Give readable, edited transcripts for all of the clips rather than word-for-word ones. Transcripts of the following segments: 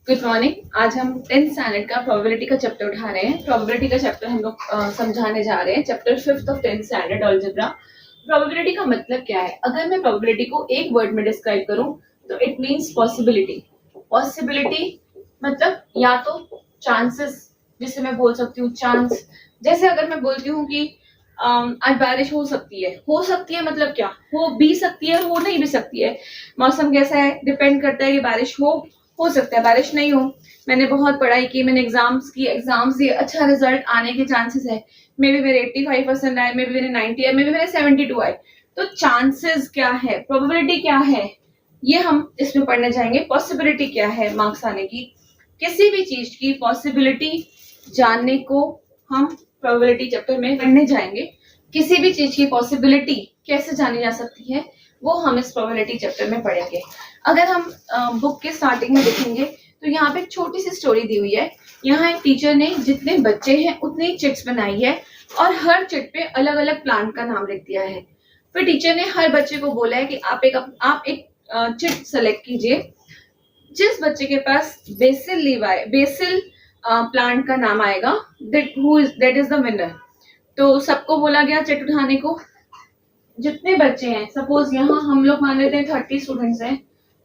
Good morning. आज हम 10th standard का प्रोबेबिलिटी का चैप्टर उठा रहे हैं। प्रोबेबिलिटी का चैप्टर हम लोग समझाने जा रहे हैं। Chapter 5th of 10th standard algebra. Probability का मतलब क्या है? अगर मैं प्रोबेबिलिटी को एक वर्ड में डिस्क्राइब करूं तो इट मींस पॉसिबिलिटी। पॉसिबिलिटी मतलब या तो चांसेस, जिसे मैं बोल सकती हूँ चांस। जैसे अगर मैं बोलती हूँ कि आज बारिश हो सकती है। हो सकती है मतलब क्या? हो भी सकती है, हो नहीं भी सकती है। मौसम कैसा है डिपेंड करता है कि बारिश हो सकता है बारिश नहीं हो। मैंने बहुत पढ़ाई की, मैंने एग्जाम्स दिए, अच्छा रिजल्ट आने के चांसेस है। मे बी मेरे 85% आए, मे बी मेरे 90 आए, मे बी मेरे 72 आए। तो चांसेस क्या है, प्रोबेबिलिटी क्या है, ये हम इसमें पढ़ने जाएंगे। पॉसिबिलिटी क्या है मार्क्स आने की, किसी भी चीज की पॉसिबिलिटी जानने को हम प्रोबेबिलिटी चैप्टर में पढ़ने जाएंगे। किसी भी चीज की पॉसिबिलिटी कैसे जानी जा सकती है वो हम इस प्रोबेबिलिटी चैप्टर में पढ़ेंगे। अगर हम बुक के स्टार्टिंग में देखेंगे तो यहाँ पे एक छोटी सी स्टोरी दी हुई है। यहाँ एक टीचर ने जितने बच्चे हैं उतनी चिट्स बनाई है और हर चिट पे अलग अलग प्लांट का नाम लिख दिया है। फिर टीचर ने हर बच्चे को बोला है कि आप एक चिट सेलेक्ट कीजिए जिस बच्चे के पास बेसिल प्लांट का नाम आएगा, दैट इज द विनर। तो सबको बोला गया चिट उठाने को। जितने बच्चे हैं, सपोज यहाँ हम लोग मान लेते हैं 30 स्टूडेंट्स हैं,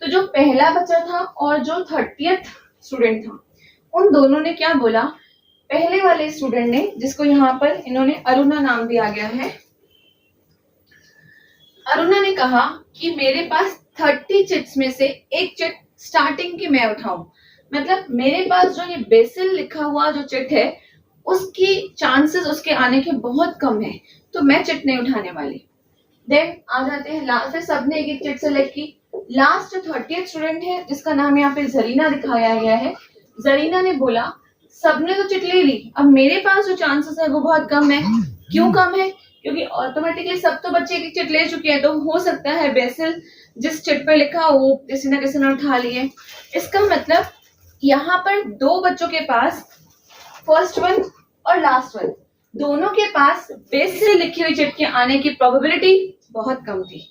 तो जो पहला बच्चा था और जो 30th स्टूडेंट था उन दोनों ने क्या बोला? पहले वाले स्टूडेंट ने, जिसको यहाँ पर इन्होंने अरुणा नाम दिया गया है, अरुणा ने कहा कि मेरे पास 30 चिट्स में से एक चिट स्टार्टिंग की मैं उठाऊं। मतलब मेरे पास जो ये बेसिल लिखा हुआ जो चिट है उसकी चांसेस उसके आने के बहुत कम है, तो मैं चिट नहीं उठाने वाली। देन आ जाते हैं लास्ट, फिर सबने एक एक चिट सेलेक्ट की। लास्ट 30th स्टूडेंट है जिसका नाम यहाँ पे जरीना दिखाया गया है। जरीना ने बोला सबने तो चिट ले ली, अब मेरे पास जो चांसेस है वो बहुत कम है। क्यों कम है? क्योंकि ऑटोमेटिकली सब तो बच्चे एक चिट ले चुके हैं, तो हो सकता है बेसिल जिस चिट पे लिखा हो वो किसी ना किसी ने उठा लिए। इसका मतलब यहाँ पर दो बच्चों के पास, फर्स्ट वन और लास्ट वन, दोनों के पास बेसिल लिखी हुई चिट के आने की प्रोबेबिलिटी बहुत कम थी।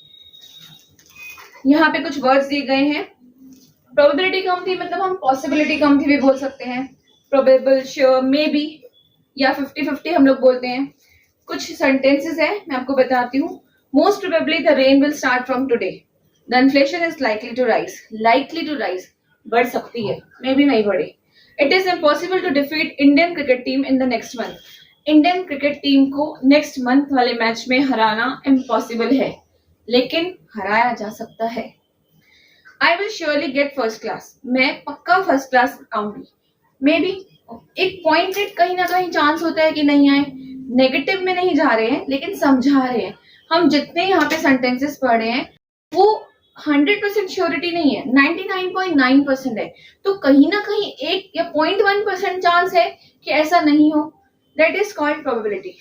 यहाँ पे कुछ वर्ड्स दिए गए हैं। प्रोबेबिलिटी कम थी मतलब हम पॉसिबिलिटी कम थी भी बोल सकते हैं। प्रोबेबल, श्योर, मे बी या 50-50 हम लोग बोलते हैं। कुछ सेंटेंसेस है, मैं आपको बताती हूँ। Most probably the rain will start from today. The inflation is likely to rise. Likely to rise बढ़ सकती है, मे बी नहीं बढ़े। It is impossible to defeat Indian cricket team in the next month. Indian cricket team को next month वाले match में हराना impossible है, लेकिन हराया जा सकता है। I will surely get first class. मैं पक्का फर्स्ट क्लास आऊंगी। मे बी एक पॉइंटेड कहीं ना कहीं चांस होता है कि नहीं आए। नेगेटिव में नहीं जा रहे हैं लेकिन समझा रहे हैं। हम जितने यहाँ पे सेंटेंसेस पढ़ रहे हैं वो 100% श्योरिटी नहीं है, 99.9% है। तो कहीं ना कहीं 1 या 0.1% चांस है कि ऐसा नहीं हो। That is called probability.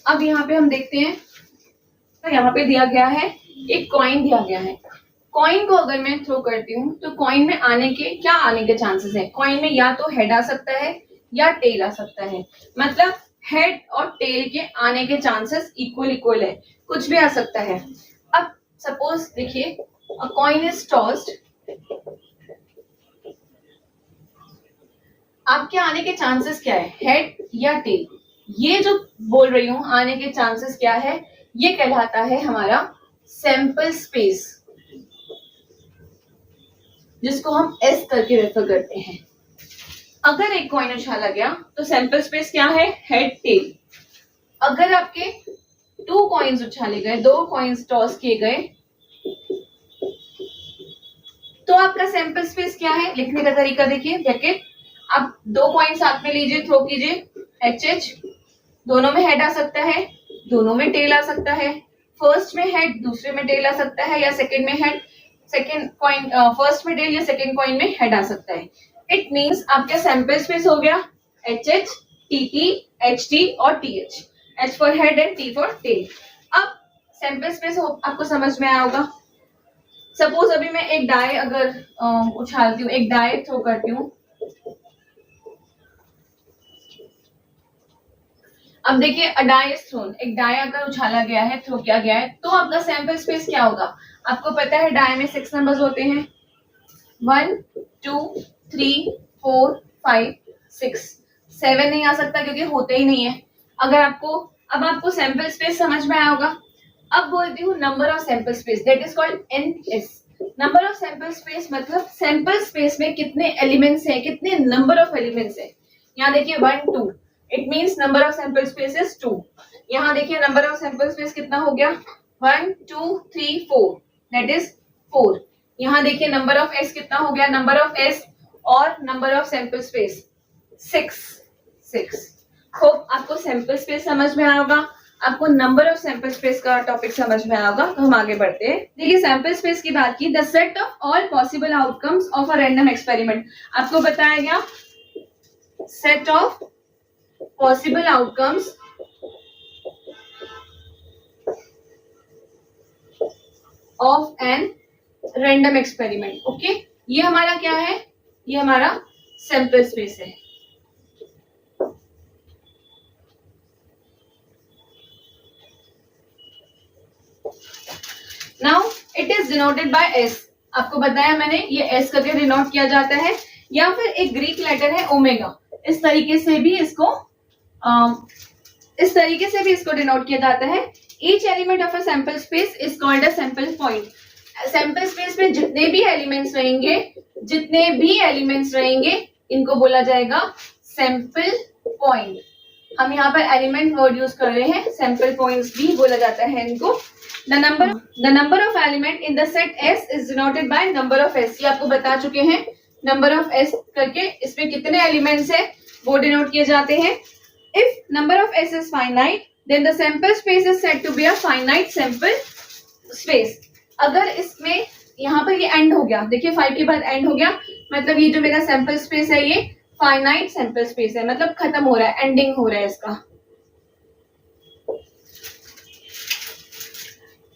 अब यहाँ पे हम देखते हैं, तो यहाँ पे दिया गया है एक कॉइन दिया गया है। कॉइन को अगर मैं थ्रो करती हूँ तो कॉइन में आने के चांसेस है? कॉइन में या तो हेड आ सकता है या टेल आ सकता है। मतलब हेड और टेल के आने के चांसेस इक्वल है, कुछ भी आ सकता है। अब सपोज देखिए, अ कॉइन इज टॉस्ड, आपके आने के चांसेस क्या है, हेड या टेल? ये जो बोल रही हूं आने के चांसेस क्या है, ये कहलाता है हमारा सैंपल स्पेस, जिसको हम एस करके रेफर करते हैं। अगर एक कॉइन उछाला गया तो सैंपल स्पेस क्या है, हेड टेल। अगर आपके 2 कॉइन्स उछाले गए, 2 कॉइन्स टॉस किए गए, तो आपका सैंपल स्पेस क्या है? लिखने का तरीका देखिए, ब्रैकेट। आप 2 कॉइन साथ में लीजिए, थ्रो कीजिए, HH। दोनों में हेड आ सकता है, दोनों में टेल आ सकता है। फर्स्ट में हेड, दूसरे में टेल आ सकता है, या सेकंड में हेड, सेकंड कॉइन फर्स्ट में टेल, या सेकंड कॉइन में हेड आ सकता है। इट मींस आपका सैंपल स्पेस हो गया HH, TT, HT और TH। H for head and T for tail. अब सैंपल स्पेस आपको समझ में आया होगा। सपोज अभी मैं एक डाई अगर उछालती हूँ, एक डाई थ्रो करती हूँ। अब देखिए, अ डाई इज थ्रोन, एक डाई अगर उछाला गया है, थ्रो किया गया है, तो आपका सैंपल स्पेस क्या होगा? आपको पता है डाई में 6 नंबर्स होते हैं। 1 2 3 4 5 6 7 नहीं आ सकता क्योंकि होते ही नहीं है। अगर आपको अब आपको सैंपल स्पेस समझ में आया होगा। अब बोलती हूँ number of sample space, that is called NS। Number of sample space मतलब सैंपल स्पेस में कितने एलिमेंट्स हैं, कितने नंबर ऑफ एलिमेंट्स हैं। यहाँ देखिए 1 2, it means number of sample space is 2। यहाँ देखिए नंबर ऑफ सैंपल स्पेस कितना हो गया, 1 2 3 4, दैट इज 4। यहाँ देखिए नंबर ऑफ S कितना हो गया, नंबर ऑफ S और number of sample space 6। Hope आपको सैंपल स्पेस समझ में आया होगा, आपको नंबर ऑफ सैंपल स्पेस का टॉपिक समझ में आया होगा। तो हम आगे बढ़ते हैं। देखिए सैंपल स्पेस की बात की, the set of all possible outcomes of a random experiment. आपको बताया गया set of possible outcomes of an random experiment. Okay, ये हमारा क्या है, ये हमारा सैंपल स्पेस है। Now it is denoted by S। आपको बताया मैंने, ये S करके डिनोट किया जाता है, या फिर एक ग्रीक लेटर है ओमेगा। इस तरीके से भी इसको डिनोट किया जाता है। Each element of a sample space is called a sample point. Sample space में जितने भी एलिमेंट्स रहेंगे इनको बोला जाएगा सैंपल पॉइंट। हम यहाँ पर एलिमेंट वर्ड यूज कर रहे हैं, सैंपल पॉइंट्स भी बोला जाता है इनको। The number of element in the set S is denoted by number of S। ये आपको बता चुके हैं, number of S करके इसमें कितने एलिमेंट्स है वो डिनोट किए जाते हैं। If number of S is finite, then the sample space is said to be a finite sample space। अगर इसमें यहाँ पर ये एंड हो गया, देखिए 5 के बाद एंड हो गया, मतलब ये जो मेरा सैंपल स्पेस है ये फाइनाइट सैंपल स्पेस है, मतलब खत्म हो रहा है, एंडिंग हो रहा है इसका।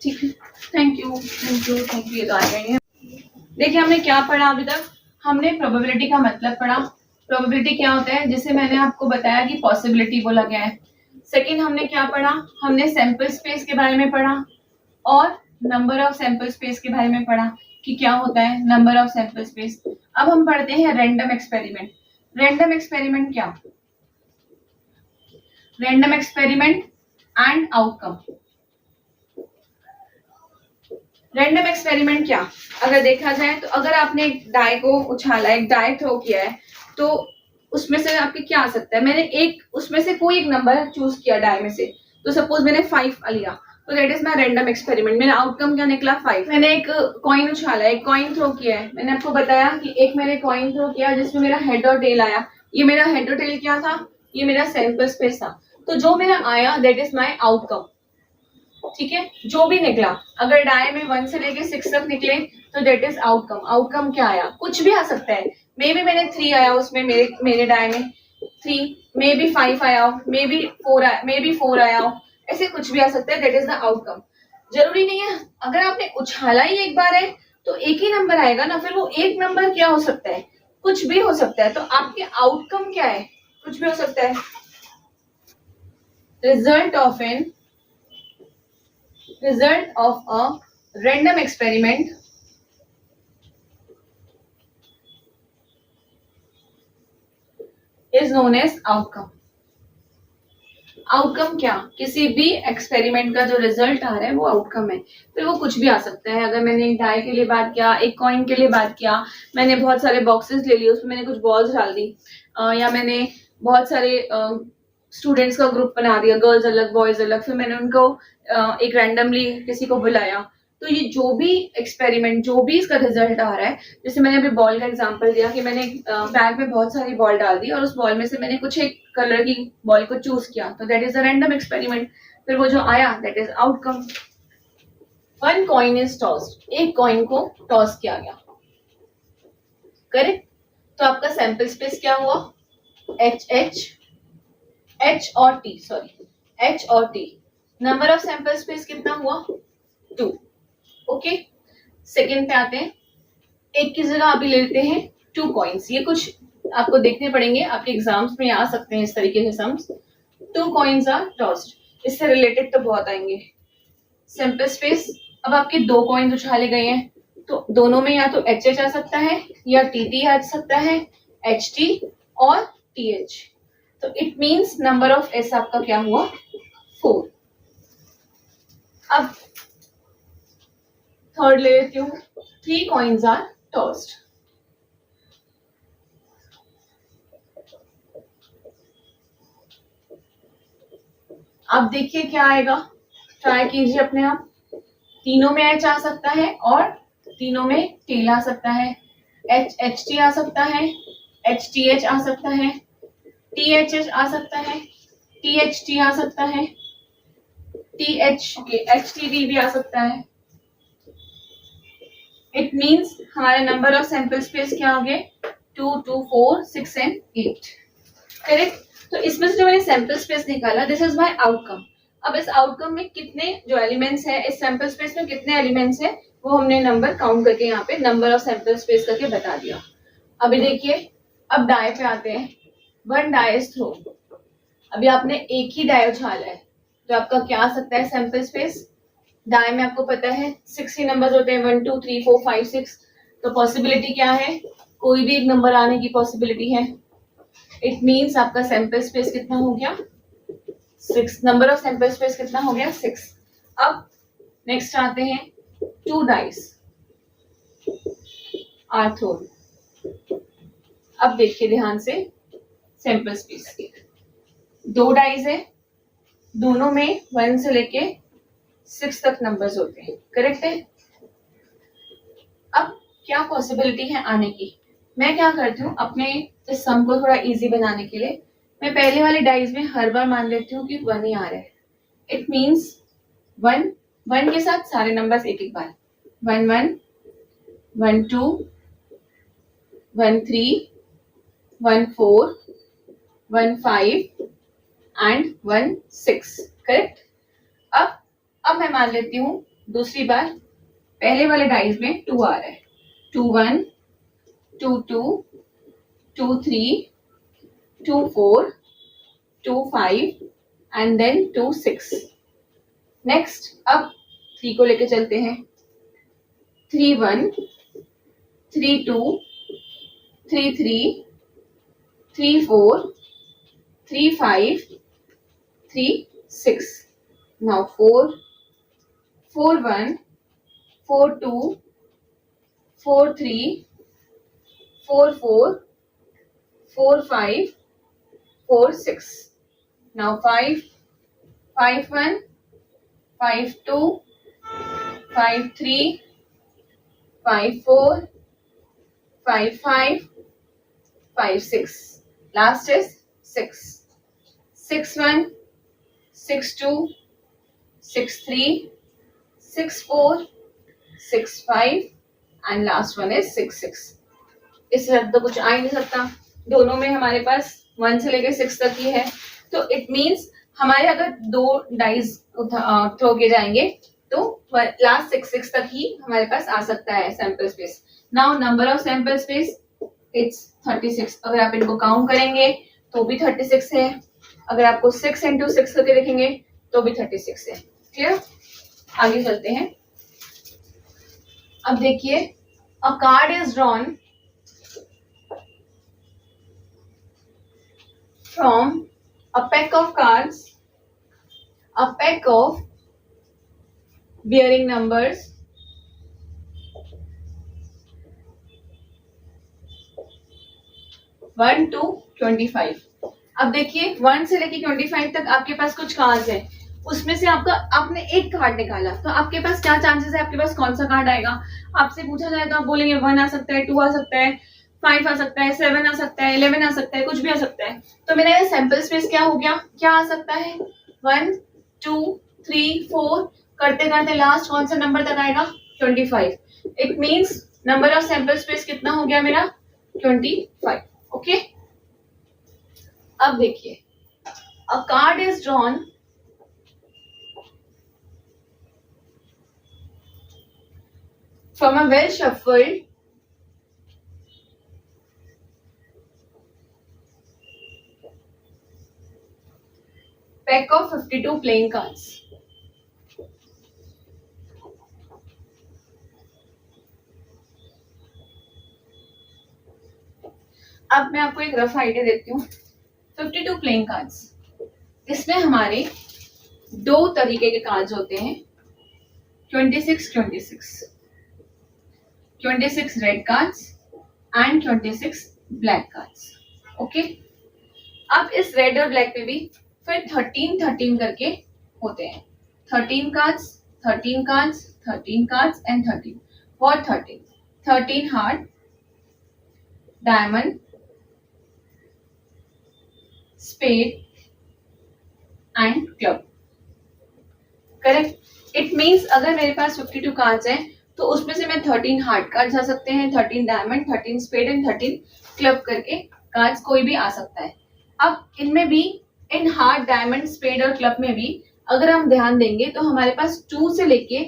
ठीक है, थैंक यू। ये तो आ गए हैं। देखिए हमने क्या पढ़ा अभी तक, हमने प्रोबेबिलिटी का मतलब पढ़ा। प्रोबेबिलिटी क्या होता है, जिसे मैंने आपको बताया कि पॉसिबिलिटी बोला गया है। सेकंड हमने क्या पढ़ा, हमने सैंपल स्पेस के बारे में पढ़ा और नंबर ऑफ सैंपल स्पेस के बारे में पढ़ा कि क्या होता है नंबर ऑफ सैंपल स्पेस। अब हम पढ़ते हैं रैंडम एक्सपेरिमेंट। रैंडम एक्सपेरिमेंट क्या, random experiment and outcome. Random experiment क्या, अगर देखा जाए तो अगर आपने एक डाई को उछाला, एक डाई थ्रो किया है, तो उसमें से आपके क्या आ सकता है। मैंने एक उसमें से कोई एक नंबर चूज किया डाई में से, तो सपोज मैंने 5 लिया, तो that is my random experiment. मेरा आउटकम क्या निकला 5। मैंने एक कॉइन उछाला, एक कॉइन थ्रो किया है, मैंने आपको बताया कि एक मैंने कॉइन थ्रो किया जिसमें मेरा हेड और टेल आया। ये मेरा हेड और टेल क्या था, ये मेरा सैंपल स्पेस था। तो जो मेरा आया दैट इज माय आउटकम। ठीक है, जो भी निकला, अगर डाई में 1 से लेके 6 तक निकले तो दैट इज आउटकम। आउटकम क्या आया, कुछ भी आ सकता है। मे बी मैंने 3 आया उसमें, मेरे डाई में 3, मे बी 5 आया हो, मे बी 4 आया हो, ऐसे कुछ भी आ सकता है, दैट इज द आउटकम। जरूरी नहीं है अगर आपने उछाला ही एक बार है तो एक ही नंबर आएगा ना, फिर वो एक नंबर क्या हो सकता है, कुछ भी हो सकता है। तो आपके आउटकम क्या है, कुछ भी हो सकता है। Result of a random experiment is known as outcome। Outcome क्या, किसी भी एक्सपेरिमेंट का जो रिजल्ट आ रहा है वो आउटकम है। फिर वो कुछ भी आ सकता है। अगर मैंने एक डाई के लिए बात किया, एक कॉइन के लिए बात किया, मैंने बहुत सारे बॉक्सेस ले लिए, उसमें मैंने कुछ बॉल्स डाल दी, या मैंने बहुत सारे स्टूडेंट्स का ग्रुप बना दिया, गर्ल्स अलग बॉयज अलग, फिर मैंने उनको एक रैंडमली किसी को बुलाया, तो ये जो भी एक्सपेरिमेंट, जो भी इसका रिजल्ट आ रहा है, जैसे मैंने अभी बॉल का एग्जांपल दिया कि मैंने बैग में बहुत सारी बॉल डाल दी और उस बॉल में से मैंने कुछ एक कलर की बॉल को चूज किया, तो that is a random experiment. फिर वो जो आया that is outcome. 1 coin is tossed, एक कॉइन को टॉस किया गया, करेक्ट। तो आपका सैंपल स्पेस क्या हुआ, H और T। Number of sample space कितना हुआ, 2। ओके, सेकेंड पे आते हैं। एक की जगह अभी लेते हैं 2 कॉइन्स। ये कुछ आपको देखने पड़ेंगे, आपके एग्जाम्स में आ सकते हैं इस तरीके से सम्स। 2 कॉइन्स आर टॉस्ड, इससे रिलेटेड तो बहुत आएंगे। सैंपल स्पेस, अब आपके 2 कॉइन्स उछाले गए हैं, तो दोनों में या तो HH आ सकता है या TT आ सकता है, HT और TH। तो it means number of S आपका क्या हुआ, 4। अब थर्ड ले लेती हूँ, 3 coins आर टॉस्ड। अब देखिए क्या आएगा, ट्राई कीजिए अपने आप। तीनों में H आ सकता है और तीनों में टेल आ सकता है, HHT आ सकता है, HTH आ सकता है, THH आ सकता है, THT आ सकता है, HTD भी आ सकता है। इट मीन्स हमारे नंबर ऑफ सैंपल स्पेस क्या हो गए, 2, 2, 4, 6 एंड 8। करेक्ट। तो इसमें से जो मैंने सैंपल स्पेस निकाला, दिस इज माय आउटकम। अब इस आउटकम में कितने जो एलिमेंट्स है, इस सैंपल स्पेस में कितने एलिमेंट्स है, वो हमने नंबर काउंट करके यहाँ पे नंबर ऑफ सैंपल स्पेस करके बता दिया। अभी देखिए, अब डाई पे आते हैं। One die is throw. अभी आपने एक ही डाई उछाला है, तो आपका क्या आ सकता है सैंपल स्पेस। डाई में आपको पता है 60 नंबर्स होते हैं, 1 2 3 4 5 6। तो पॉसिबिलिटी क्या है, कोई भी एक नंबर आने की पॉसिबिलिटी है। इट मीन्स आपका सैंपल स्पेस कितना हो गया, 6। नंबर ऑफ सैंपल स्पेस कितना हो गया, 6। अब नेक्स्ट आते हैं, 2 डाइस आर थ्रोन। अब देखिए ध्यान से सैंपल स्पेस की, 2 डाइस है, दोनों में 1 से लेके 6 तक नंबर्स होते हैं, करेक्ट है। अब क्या पॉसिबिलिटी है आने की, मैं क्या करती हूँ अपने इस सम को थोड़ा इजी बनाने के लिए, मैं पहले वाले डाइस में हर बार मान लेती हूँ कि 1 ही आ रहा है। इट मीन्स 1 के साथ सारे नंबर्स एक एक बार, 1 1 1 2 1 3 1 4 1 5 एंड 1 6, करेक्ट। अब मैं मान लेती हूँ दूसरी बार, पहले वाले डाइस में 2 आ रहा है, 2 1 2 2 2 3 2 4 2 5 एंड देन 2 6। नेक्स्ट अब 3 को लेके चलते हैं, 3 1 3 2 3 3 3 4 3 5 3 6। Now 4 4 1 4 2 4 3 4 4 4 5 4 6। Now 5 5 1 5 2 5 3 5 4 5 5 5 6। Last is 6 6 1 6 2 6 3 6 4 6 5 and last one is 6 6। इससे तो कुछ आ ही नहीं सकता, दोनों में हमारे पास 1 से लेके 6 तक ही है। तो इट मीन्स हमारे अगर 2 डाइस थ्रो किए जाएंगे तो लास्ट 6 तक ही हमारे पास आ सकता है sample space. Now number of sample space it's 36। अगर आप इनको काउंट करेंगे तो भी 36 है, अगर आपको 6 into 6 करके देखेंगे तो भी 36 है। क्लियर, आगे चलते हैं। अब देखिए, अ card is drawn from a pack of cards, a pack of bearing numbers 1 to 25। अब देखिए 1 से लेके 25 तक आपके पास कुछ कार्ड्स है, उसमें से आपने एक कार्ड निकाला, तो आपके पास क्या चांसेस है, आपके पास कौन सा कार्ड आएगा। आपसे पूछा जाए तो आप बोलेंगे 1 आ सकता है, 2 आ सकता है, 5 आ सकता है, 7 आ सकता है, 11 आ सकता है, कुछ भी आ सकता है। तो मेरा ये सैंपल स्पेस क्या हो गया, क्या आ सकता है, 1 2 3 4 करते करते लास्ट कौन सा नंबर तक आएगा, 25। It means number of sample space कितना हो गया मेरा, 25। ओके। अब देखिए, अ card is drawn from a well shuffled pack of 52 playing cards. अब मैं आपको एक रफ आइडिया देती हूँ। 52 प्लेइंग कार्ड्स, इसमें हमारे दो तरीके के कार्ड्स होते हैं, 26 red cards and 26 black cards. Okay, अब इस रेड और ब्लैक में भी फिर 13 करके होते हैं, 13 cards, 13 cards, 13 cards and 13। What 13? 13 heart, diamond, spade and club. Correct. It means अगर मेरे पास 52 कार्ड्स हैं तो उसमें से मैं 13 हार्ट कार्ड्स आ सकते हैं, 13 डायमंड, 13 स्पेड एंड 13 क्लब करके कार्ड्स कोई भी आ सकता है। अब इनमें भी, इन हार्ट, डायमंड, स्पेड और क्लब में भी अगर हम ध्यान देंगे तो हमारे पास 2 से लेके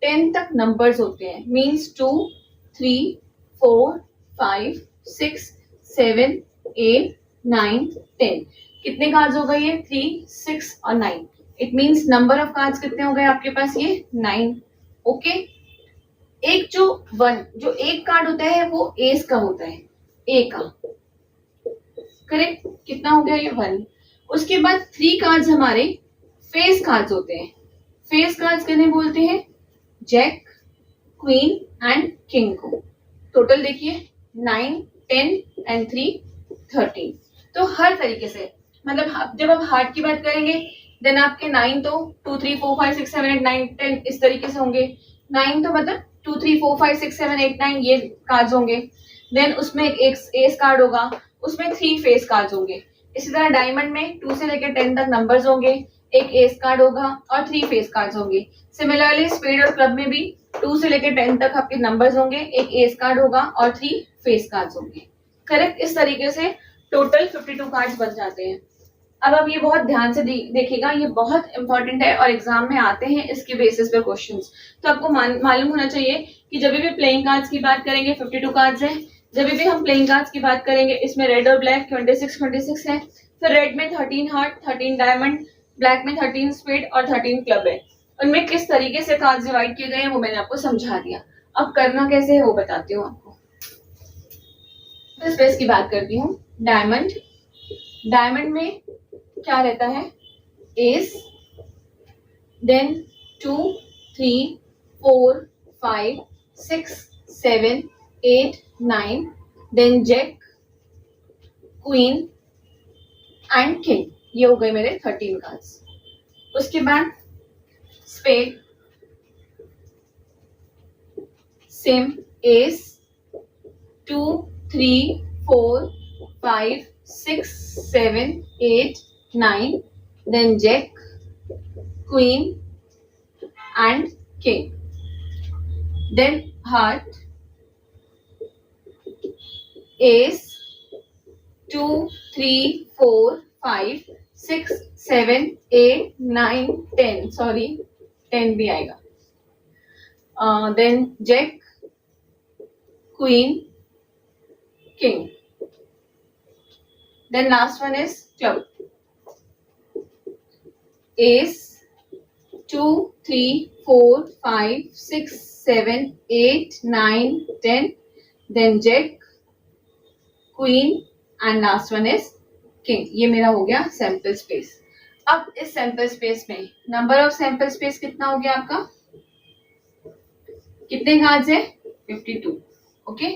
10 तक नंबर्स होते हैं। मीन्स 2, 3, 4, 5, 6, 7, 8, 9, 10। कितने कार्ड्स हो गए ये? 3, 6 और 9। It means number of cards कितने हो गए आपके पास? ये 9। ओके, एक जो एक कार्ड होता है वो एस का होता है, ए का। करेक्ट। कितना हो गया ये? 1। उसके बाद 3 कार्ड्स हमारे फेस कार्ड्स होते हैं। फेस कार्ड्स किन्हें बोलते हैं? जैक, क्वीन एंड किंग को। टोटल देखिए 9, 10 एंड 3, 13। तो हर तरीके से, मतलब जब आप हार्ट की बात करेंगे देन आपके 9 तो 2, 3, 4, 5, 6, 7, 8, 9, 10 इस तरीके से होंगे। 9 तो मतलब 2, 3, 4, 5, 6, 7, 8, 9 ये कार्ड्स होंगे। देन उसमें एक एस कार्ड होगा, उसमें 3 फेस कार्ड्स होंगे। इसी तरह डायमंड में 2 से लेकर 10 तक नंबर्स होंगे, एक एस कार्ड होगा और 3 फेस कार्ड्स होंगे। सिमिलरली स्पेड और क्लब में भी 2 से लेकर 10 तक आपके नंबर्स होंगे, एक एस कार्ड होगा और 3 फेस कार्ड्स होंगे। करेक्ट। इस तरीके से टोटल 52 कार्ड्स बन जाते हैं। अब आप ये बहुत ध्यान से देखिएगा, ये बहुत इंपॉर्टेंट है और एग्जाम में आते हैं इसके बेसिस पे क्वेश्चंस। तो आपको मालूम होना चाहिए कि जब भी प्लेइंग कार्ड्स की बात करेंगे 52 कार्ड्स हैं, जब भी हम प्लेइंग कार्ड्स की बात करेंगे इसमें रेड और ब्लैक 26 है, फिर रेड में 13 हार्ट, 13 डायमंड, ब्लैक में 13 स्पेड और 13 क्लब है। उनमें किस तरीके से कार्ड्स डिवाइड किए गए हैं वो मैंने आपको समझा दिया। अब करना कैसे है वो बताती हूँ आपको। तो स्पेस की बात करती हूँ। डायमंड में क्या रहता है? Ace, then 2, 3, 4, 5, 6, 7, 8, 9, then jack, queen and king. ये हो गए मेरे 13 कार्ड्स। उसके बाद spade, same, ace, 2, 3, 4, 5, 6, 7, 8, 9, then Jack, Queen and King. Then heart, Ace, 2, 3, 4, 5, 6, 7, 8, 9, 10. Sorry, 10 भी आएगा. Then Jack, Queen, King. Then last one is club. Ace, 2, 3, 4, 5, 6, 7, 8, 9, 10. Then Jack, Queen and last one is King. ये मेरा हो गया sample space. अब इस sample space में number of sample space कितना हो गया आपका? कितने कार्ड्स है? 52। ओके।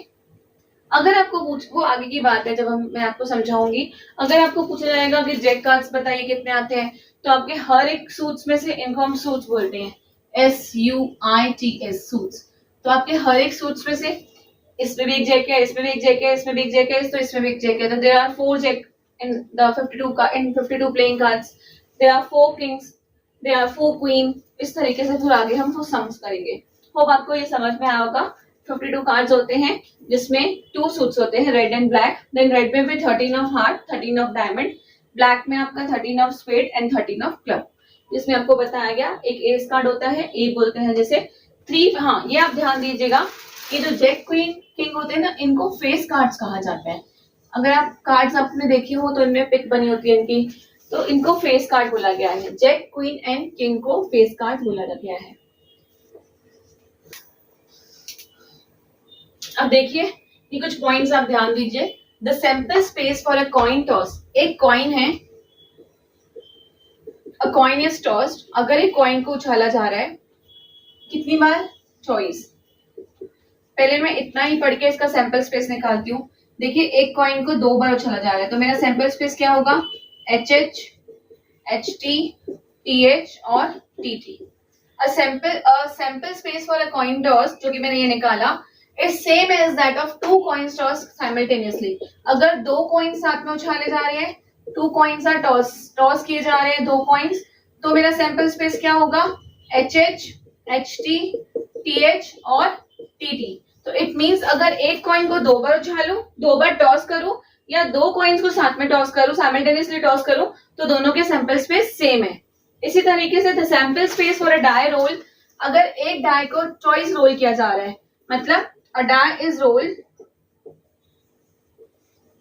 अगर आपको वो आगे की बात है, जब मैं आपको समझाऊंगी। अगर आपको पूछा जाएगा कि जैक कार्ड्स बताइए कितने आते हैं, तो आपके हर एक सूट्स में से, इनको हम सूट्स बोलते हैं, SUITS सूट्स। तो आपके हर एक सूट्स में से इसमें भी एक जैक है, इसमें भी एक जैक है, इसमें भी एक जैक है, तो इसमें भी एक जैक है। तो there are 4 jack in the 52 playing cards, there are 4 kings, there are 4 queen. इस तरीके से फिर आगे हम सम्स करेंगे। होप आपको ये समझ में आया होगा। 52 कार्ड्स होते हैं जिसमें 2 सूट्स होते हैं, red and black. Then red में भी 13 of heart, 13 of diamond, black में आपका 13 of spade and 13 of club. जिसमें आपको बताया गया एक एस कार्ड होता है, ए बोलते हैं जैसे 3। हाँ, ये आप ध्यान दीजिएगा कि जो जैक, क्वीन, किंग होते हैं ना, इनको फेस कार्ड्स कहा जाता है। अगर आप कार्ड्स आपने देखी हो तो इनमें पिक बनी होती है इनकी, तो इनको फेस कार्ड बोला गया है। जैक, क्वीन एंड किंग को फेस कार्ड बोला गया है। अब देखिए, ये कुछ पॉइंट्स आप ध्यान दीजिए। The sample space for a coin toss, एक कॉइन है, अ कॉइन इज टॉस्ड, अगर एक कॉइन को उछाला जा रहा है कितनी बार, चॉइस। पहले मैं इतना ही पढ़ के इसका सैंपल स्पेस निकालती हूँ। देखिए एक कॉइन को 2 बार उछाला जा रहा है, तो मेरा सैंपल स्पेस क्या होगा, H H, H T, T H और T T. Sample space for a coin toss, जो कि मैंने ये निकाला, is same as that of 2 coins toss simultaneously. अगर 2 कॉइन्स साथ में उछाले जा रहे हैं, 2 कॉइन्स आर टॉस किए जा रहे हैं 2 कॉइन्स, तो मेरा सैंपल स्पेस क्या होगा, H H, H T, T H और टी टी। तो इट मीन्स अगर एक कॉइन को 2 बार उछालू, 2 बार टॉस करूं, या 2 कॉइन्स को साथ में टॉस करूं, साइमल्टेनियसली टॉस करूं, तो दोनों के सैंपल स्पेस सेम है। इसी तरीके से the sample space for a die roll, अगर एक डाई को चॉइस रोल किया जा रहा है, मतलब अ डाई इज रोल्ड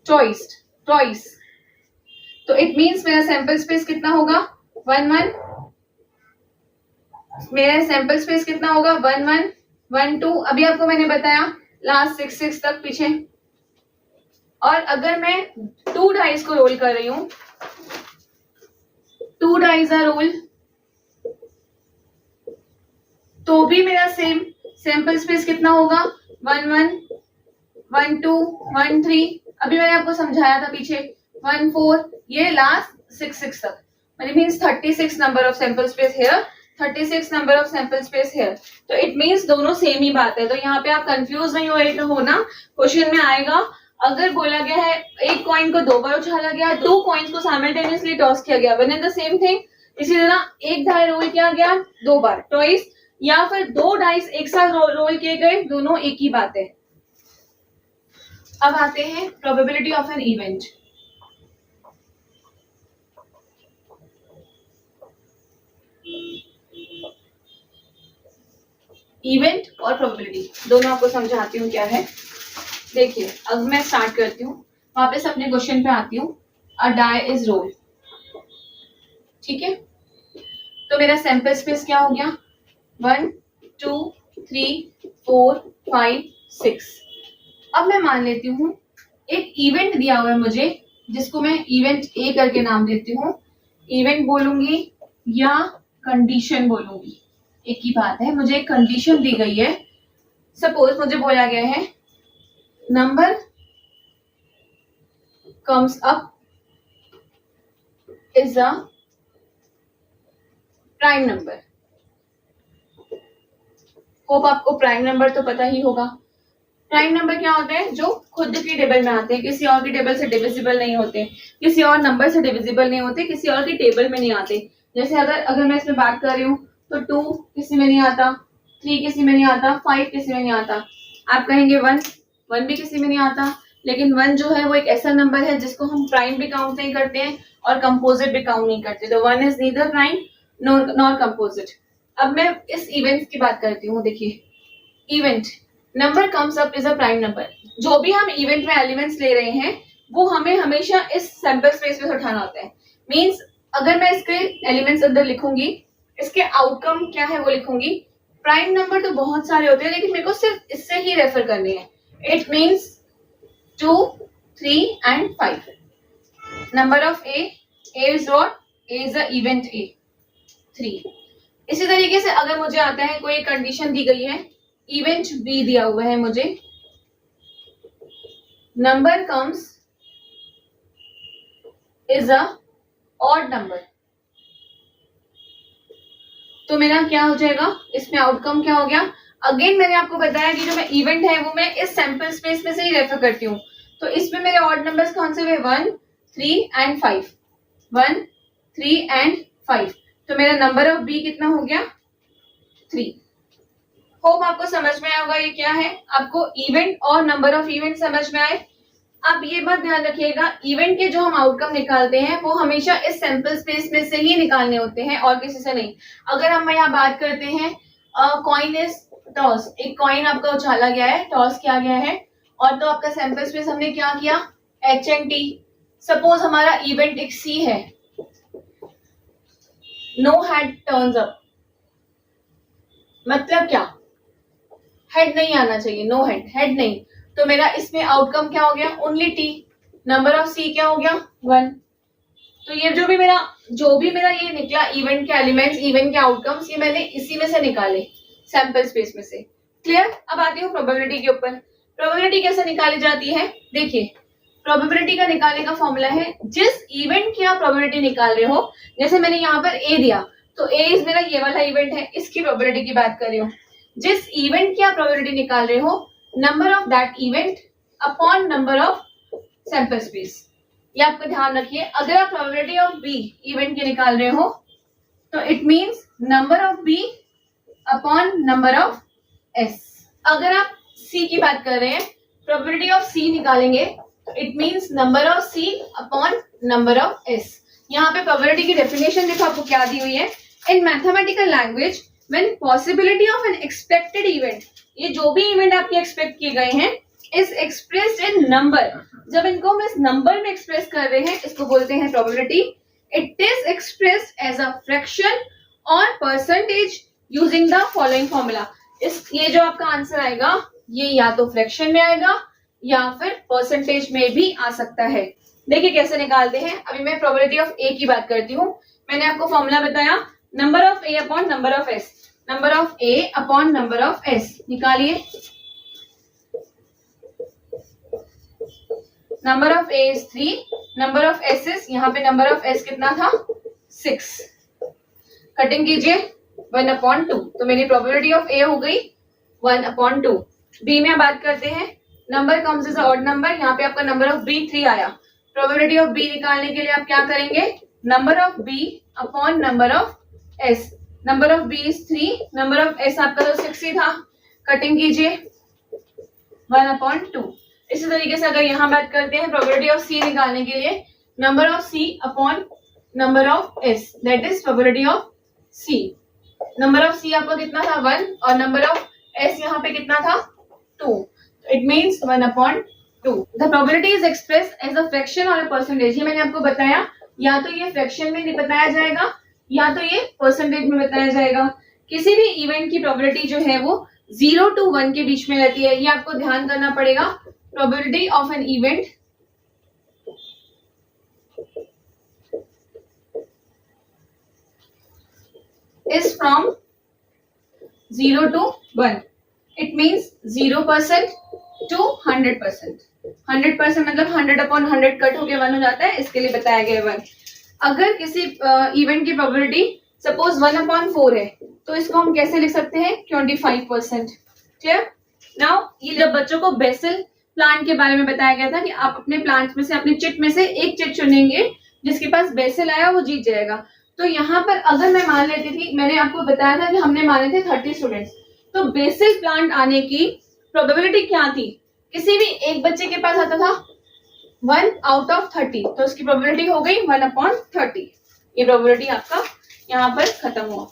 ट्वाइस, तो इट मीन्स मेरा सैंपल स्पेस कितना होगा, 1 1, मेरा सैंपल स्पेस कितना होगा, 1 1 1 2, अभी आपको मैंने बताया लास्ट 6 6 तक पीछे। और अगर मैं 2 डाइस को रोल कर रही हूं, 2 डाइस आर रोल, तो भी मेरा सेम सैंपल स्पेस कितना होगा, 1 1 1 2 1 3, अभी मैंने आपको समझाया था पीछे 1 4, ये लास्ट 6 6 तक, it means 36 number of sample space here, 36 number of sample space here. तो इट मीन्स दोनों सेम ही बात है। तो यहाँ पे आप कंफ्यूज नहीं होना, क्वेश्चन में आएगा अगर बोला गया है एक कॉइन को 2 बार उछाला गया, 2 कॉइन्स को साइमल्टेनियसली टॉस किया गया, one and the same thing. इसी तरह एक डाई रोल किया गया 2 बार ट्वाइस, या फिर 2 डाइस एक साथ रोल किए गए, दोनों एक ही बात है। अब आते हैं probability of an event. Event और प्रोबेबिलिटी दोनों आपको समझाती हूँ क्या है। देखिए अब मैं स्टार्ट करती हूँ, वापस अपने क्वेश्चन पे आती हूँ। अ डाई इज रोल, ठीक है, तो मेरा सैंपल स्पेस क्या हो गया, 1 2 3 4 5 6। अब मैं मान लेती हूँ एक इवेंट दिया हुआ है मुझे, जिसको मैं इवेंट ए करके नाम देती हूँ। इवेंट बोलूंगी या कंडीशन बोलूंगी, एक ही बात है। मुझे एक कंडीशन दी गई है, सपोज मुझे बोला गया है number comes up is a prime number. Hope आपको प्राइम नंबर तो पता ही होगा। प्राइम नंबर क्या होते हैं, जो खुद की टेबल में आते हैं, किसी और की टेबल से डिविजिबल नहीं होते, किसी और नंबर से डिविजिबल नहीं होते, किसी और की टेबल में नहीं आते। जैसे अगर मैं इसमें बात कर रही हूँ तो 2 किसी में नहीं आता, 3 किसी में नहीं आता, 5 किसी में नहीं आता। आप कहेंगे 1 भी किसी में नहीं आता, लेकिन 1 जो है वो एक ऐसा नंबर है जिसको हम प्राइम भी काउंट नहीं करते हैं और कंपोजिट भी काउंट नहीं करते। तो 1 is neither prime nor composite. अब मैं इस इवेंट की बात करती हूँ। देखिए event, number comes up is a prime number. जो भी हम इवेंट में एलिमेंट्स ले रहे हैं वो हमें हमेशा इस सैंपल स्पेस में से उठाना होता है। मींस अगर मैं इसके एलिमेंट्स अंदर लिखूंगी, इसके आउटकम क्या है वो लिखूंगी। प्राइम नंबर तो बहुत सारे होते हैं, लेकिन मेरे को सिर्फ इससे ही रेफर करने हैं। It means 2 3 and 5। Number of A is what, A is the event A 3। इसी तरीके से अगर मुझे आता है कोई कंडीशन दी गई है, इवेंट बी दिया हुआ है मुझे, number comes is a odd number, तो मेरा क्या हो जाएगा, इसमें आउटकम क्या हो गया। अगेन मैंने आपको बताया कि जो मैं इवेंट है वो मैं इस सैंपल स्पेस में से ही रेफर करती हूँ। तो इसमें मेरे ऑड नंबर्स कौन से हुए, 1 3 एंड 5, 1 3 एंड 5। तो मेरा नंबर ऑफ बी कितना हो गया, 3। होप आपको समझ में आएगा ये क्या है। आपको इवेंट और नंबर ऑफ इवेंट समझ में आए। अब ये बात ध्यान रखिएगा, इवेंट के जो हम आउटकम निकालते हैं वो हमेशा इस सैंपल स्पेस में से ही निकालने होते हैं और किसी से नहीं। अगर हम यहाँ बात करते हैं कॉइन इज टॉस, एक कॉइन आपका उछाला गया है, टॉस किया गया है, और तो आपका सैंपल स्पेस हमने क्या किया, एच एंड टी। सपोज हमारा इवेंट एक सी है, नो हेड टर्न्स अप, मतलब क्या, हेड नहीं आना चाहिए, नो हेड, हेड नहीं, तो मेरा इसमें आउटकम क्या हो गया, ओनली टी। नंबर ऑफ सी क्या हो गया 1। तो ये जो भी मेरा ये निकला इवेंट के एलिमेंट्स, इवेंट के आउटकम्स, ये मैंने इसी में से निकाले, सैंपल स्पेस में से। क्लियर? अब आती हूँ प्रोबेबिलिटी के ऊपर। प्रोबेबिलिटी कैसे निकाली जाती है? देखिए, प्रोबेबिलिटी का निकालने का फॉर्मूला है, जिस इवेंट की आप प्रोबेबिलिटी निकाल रहे हो, जैसे मैंने यहाँ पर ए दिया, तो ए इज मेरा ये वाला इवेंट है, इसकी प्रोबेबिलिटी की बात कर रही हूँ। जिस इवेंट की आप प्रोबेबिलिटी निकाल रहे हो, number of that event upon number of sample space. ये आपको ध्यान रखिए। अगर आप प्रोबेबिलिटी ऑफ बी इवेंट के निकाल रहे हो, तो it means number of B upon number of S. अगर आप सी की बात कर रहे हैं, प्रोबेबिलिटी ऑफ सी निकालेंगे, तो it means number of C upon number of S. यहाँ पे प्रोबेबिलिटी की डेफिनेशन देखो आपको क्या दी हुई है। इन mathematical language, when possibility of N expected event, ये जो भी इवेंट आपके एक्सपेक्ट किए गए हैं, इज एक्सप्रेस्ड इन नंबर, जब इनको हम इस नंबर में एक्सप्रेस कर रहे हैं, इसको बोलते हैं probability. It is expressed as a fraction और percentage using the following formula. ये जो आपका आंसर आएगा, ये या तो फ्रैक्शन में आएगा या फिर परसेंटेज में भी आ सकता है। देखिए कैसे निकालते हैं। अभी मैं प्रोबेबिलिटी ऑफ ए की बात करती हूँ। मैंने आपको फॉर्मूला बताया, number of A upon number of S. Number of A upon number of S निकालिए। Number of A is 3, number of S is, यहाँ पे नंबर ऑफ एस कितना था 6। कटिंग कीजिए 1/2, तो मेरी प्रोबेबिलिटी ऑफ ए हो गई 1/2। बी में बात करते हैं, number comes as odd number, यहाँ पे आपका नंबर ऑफ बी 3 आया। प्रोबेबिलिटी ऑफ बी निकालने के लिए आप क्या करेंगे, number of B upon number of S. Number of B is 3, number of S आपका तो 6 ही था। कटिंग कीजिए 1/2। इसी तरीके से अगर यहाँ बात करते हैं प्रोबेबिलिटी ऑफ सी निकालने के लिए, number of C upon number of S, that is probability of C. Number of C आपका कितना था 1 और नंबर ऑफ एस यहाँ पे कितना था 2, it means 1/2। The probability is expressed as a fraction और अ परसेंटेज। ये मैंने आपको बताया, या तो ये फ्रैक्शन में बताया जाएगा या तो ये परसेंटेज में बताया जाएगा। किसी भी इवेंट की प्रोबेबिलिटी जो है वो 0 to 1 के बीच में रहती है, ये आपको ध्यान करना पड़ेगा। Probability of an event is from 0 to 1. It means 0% to 100%. 100% मतलब 100/100 कट होके 1 हो जाता है, इसके लिए बताया गया 1। अगर किसी इवेंट की प्रोबेबिलिटी सपोज 1/4 है, तो इसको हम कैसे लिख सकते हैं 25%। क्लियर? नाउ ये जब बच्चों को बेसिल प्लांट के बारे में बताया गया था कि आप अपने प्लांट में से, अपने चिट में से एक चिट चुनेंगे, जिसके पास बेसिल आया वो जीत जाएगा। तो यहाँ पर अगर मैं मान लेती थी, मैंने आपको बताया था कि हमने माने थे 30 स्टूडेंट्स, तो बेसिल प्लांट आने की प्रोबेबिलिटी क्या थी, किसी भी एक बच्चे के पास आता था 1/30, तो उसकी प्रोबेबिलिटी हो गई 1/30। ये प्रोबेबिलिटी आपका यहाँ पर खत्म हुआ।